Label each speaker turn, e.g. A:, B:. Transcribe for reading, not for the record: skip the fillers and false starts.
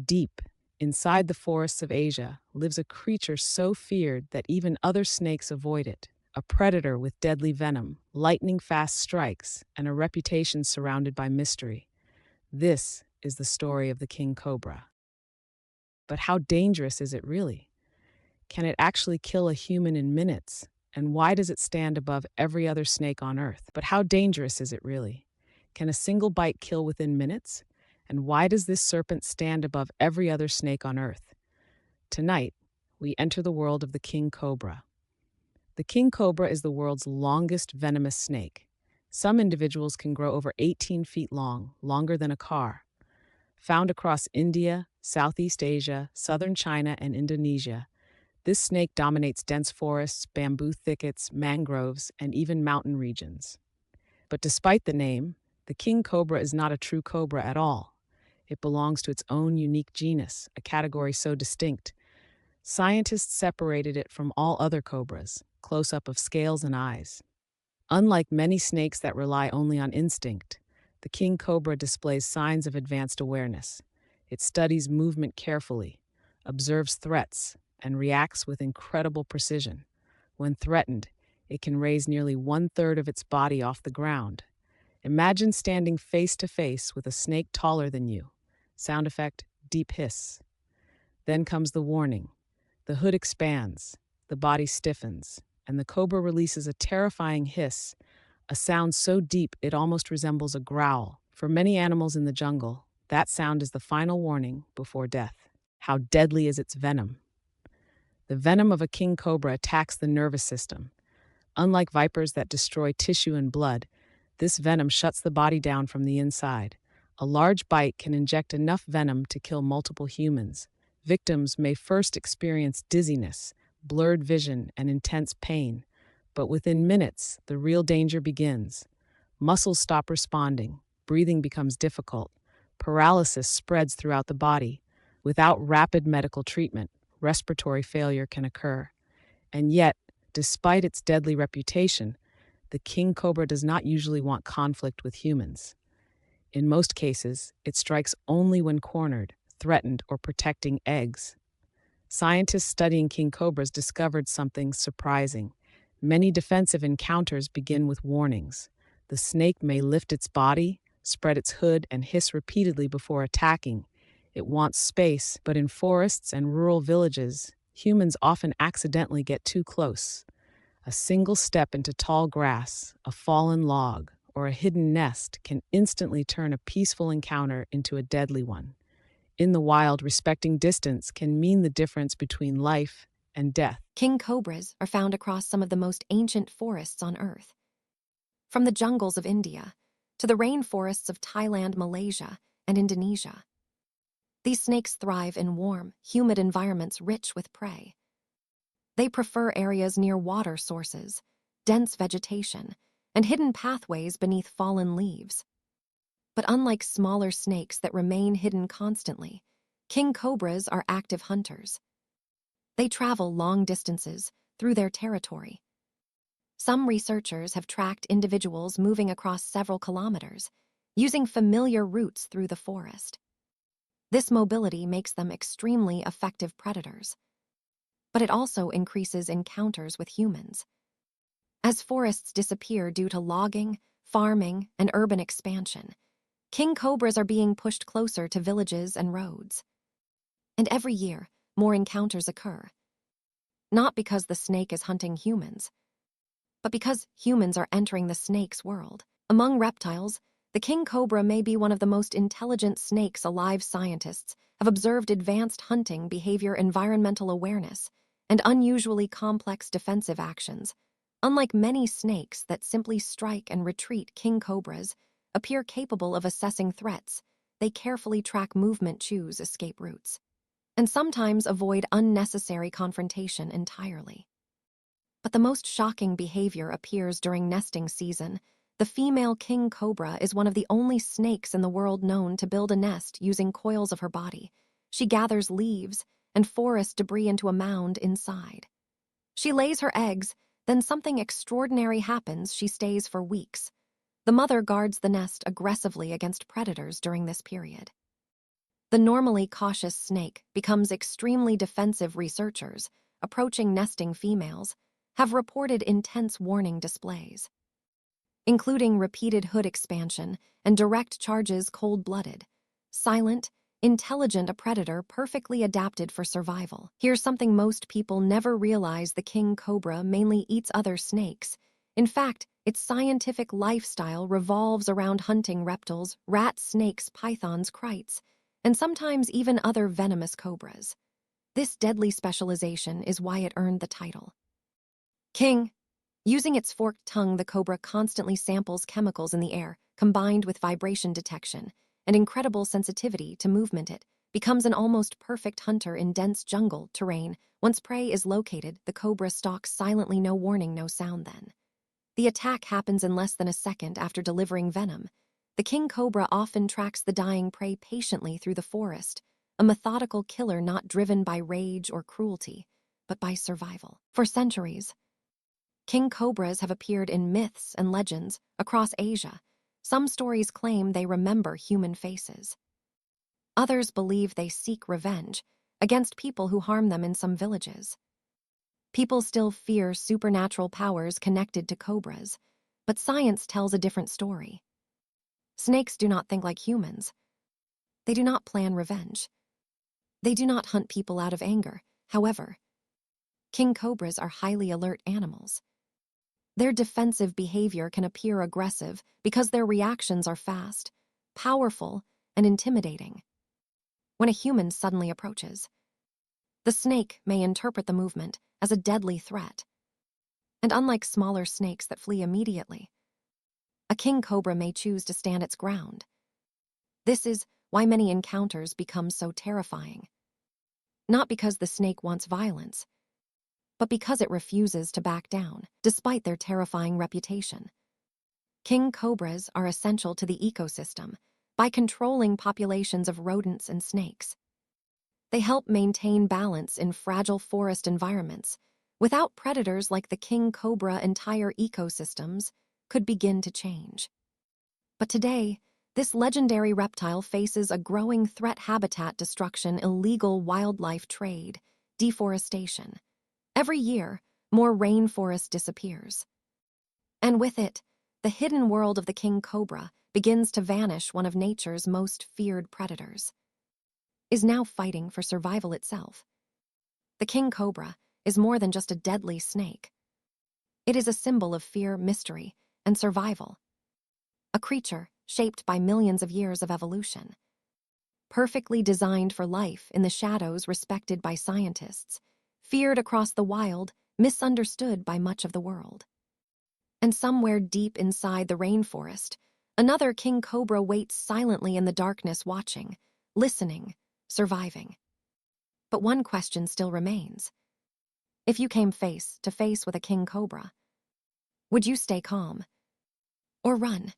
A: Deep inside the forests of Asia lives a creature so feared that even other snakes avoid it. A predator with deadly venom, lightning-fast strikes, and a reputation surrounded by mystery. This is the story of the king cobra. But how dangerous is it really? Can it actually kill a human in minutes? And why does it stand above every other snake on Earth? But how dangerous is it really? Can a single bite kill within minutes? And why does this serpent stand above every other snake on Earth? Tonight, we enter the world of the king cobra. The king cobra is the world's longest venomous snake. Some individuals can grow over 18 feet long, longer than a car. Found across India, Southeast Asia, southern China, and Indonesia, this snake dominates dense forests, bamboo thickets, mangroves, and even mountain regions. But despite the name, the king cobra is not a true cobra at all. It belongs to its own unique genus, a category so distinct. Scientists separated it from all other cobras, close-up of scales and eyes. Unlike many snakes that rely only on instinct, the king cobra displays signs of advanced awareness. It studies movement carefully, observes threats, and reacts with incredible precision. When threatened, it can raise nearly one-third of its body off the ground. Imagine standing face to face with a snake taller than you. Sound effect, deep hiss. Then comes the warning. The hood expands, the body stiffens, and the cobra releases a terrifying hiss, a sound so deep it almost resembles a growl. For many animals in the jungle, that sound is the final warning before death. How deadly is its venom? The venom of a king cobra attacks the nervous system. Unlike vipers that destroy tissue and blood, this venom shuts the body down from the inside. A large bite can inject enough venom to kill multiple humans. Victims may first experience dizziness, blurred vision, and intense pain, but within minutes, the real danger begins. Muscles stop responding, breathing becomes difficult, paralysis spreads throughout the body. Without rapid medical treatment, respiratory failure can occur. And yet, despite its deadly reputation, the king cobra does not usually want conflict with humans. In most cases, it strikes only when cornered, threatened, or protecting eggs. Scientists studying king cobras discovered something surprising. Many defensive encounters begin with warnings. The snake may lift its body, spread its hood, and hiss repeatedly before attacking. It wants space, but in forests and rural villages, humans often accidentally get too close. A single step into tall grass, a fallen log, or a hidden nest can instantly turn a peaceful encounter into a deadly one. In the wild, respecting distance can mean the difference between life and death.
B: King cobras are found across some of the most ancient forests on Earth. From the jungles of India to the rainforests of Thailand, Malaysia, and Indonesia. These snakes thrive in warm, humid environments rich with prey. They prefer areas near water sources, dense vegetation, and hidden pathways beneath fallen leaves. But unlike smaller snakes that remain hidden constantly, king cobras are active hunters. They travel long distances through their territory. Some researchers have tracked individuals moving across several kilometers, using familiar routes through the forest. This mobility makes them extremely effective predators. But it also increases encounters with humans. As forests disappear due to logging, farming, and urban expansion, king cobras are being pushed closer to villages and roads. And every year, more encounters occur. Not because the snake is hunting humans, but because humans are entering the snake's world. Among reptiles, the king cobra may be one of the most intelligent snakes alive. Scientists have observed advanced hunting behavior, environmental awareness, and unusually complex defensive actions. Unlike many snakes that simply strike and retreat, king cobras appear capable of assessing threats. They carefully track movement, choose escape routes, and sometimes avoid unnecessary confrontation entirely. But the most shocking behavior appears during nesting season. The female king cobra is one of the only snakes in the world known to build a nest using coils of her body. She gathers leaves and forest debris into a mound inside. She lays her eggs, then something extraordinary happens. She stays for weeks. The mother guards the nest aggressively against predators during this period. The normally cautious snake becomes extremely defensive. Researchers, approaching nesting females, have reported intense warning displays, including repeated hood expansion and direct charges. Cold-blooded, silent, intelligent, a predator perfectly adapted for survival. Here's something most people never realize: the king cobra mainly eats other snakes. In fact, its scientific lifestyle revolves around hunting reptiles, rats, snakes, pythons, krites, and sometimes even other venomous cobras. This deadly specialization is why it earned the title king. Using its forked tongue, the cobra constantly samples chemicals in the air, combined with vibration detection and incredible sensitivity to movement. It becomes an almost perfect hunter in dense jungle terrain. Once prey is located, the cobra stalks silently, no warning, no sound. Then the attack happens in less than a second after delivering venom. The king cobra often tracks the dying prey patiently through the forest, a methodical killer not driven by rage or cruelty, but by survival. For centuries, king cobras have appeared in myths and legends across Asia. Some stories claim they remember human faces. Others believe they seek revenge against people who harm them. In some villages, people still fear supernatural powers connected to cobras, but science tells a different story. Snakes do not think like humans. They do not plan revenge. They do not hunt people out of anger. However, king cobras are highly alert animals. Their defensive behavior can appear aggressive because their reactions are fast, powerful, and intimidating. When a human suddenly approaches, the snake may interpret the movement as a deadly threat. And unlike smaller snakes that flee immediately, a king cobra may choose to stand its ground. This is why many encounters become so terrifying. Not because the snake wants violence, but because it refuses to back down, despite their terrifying reputation. King cobras are essential to the ecosystem by controlling populations of rodents and snakes. They help maintain balance in fragile forest environments. Without predators like the king cobra, entire ecosystems could begin to change. But today, this legendary reptile faces a growing threat: habitat destruction, illegal wildlife trade, deforestation. Every year, more rainforest disappears. And with it, the hidden world of the king cobra begins to vanish. One of nature's most feared predators is now fighting for survival itself. The king cobra is more than just a deadly snake. It is a symbol of fear, mystery, and survival. A creature shaped by millions of years of evolution, perfectly designed for life in the shadows, respected by scientists, feared across the wild, misunderstood by much of the world. And somewhere deep inside the rainforest, another king cobra waits silently in the darkness, watching, listening, surviving. But one question still remains. If you came face to face with a king cobra, would you stay calm or run?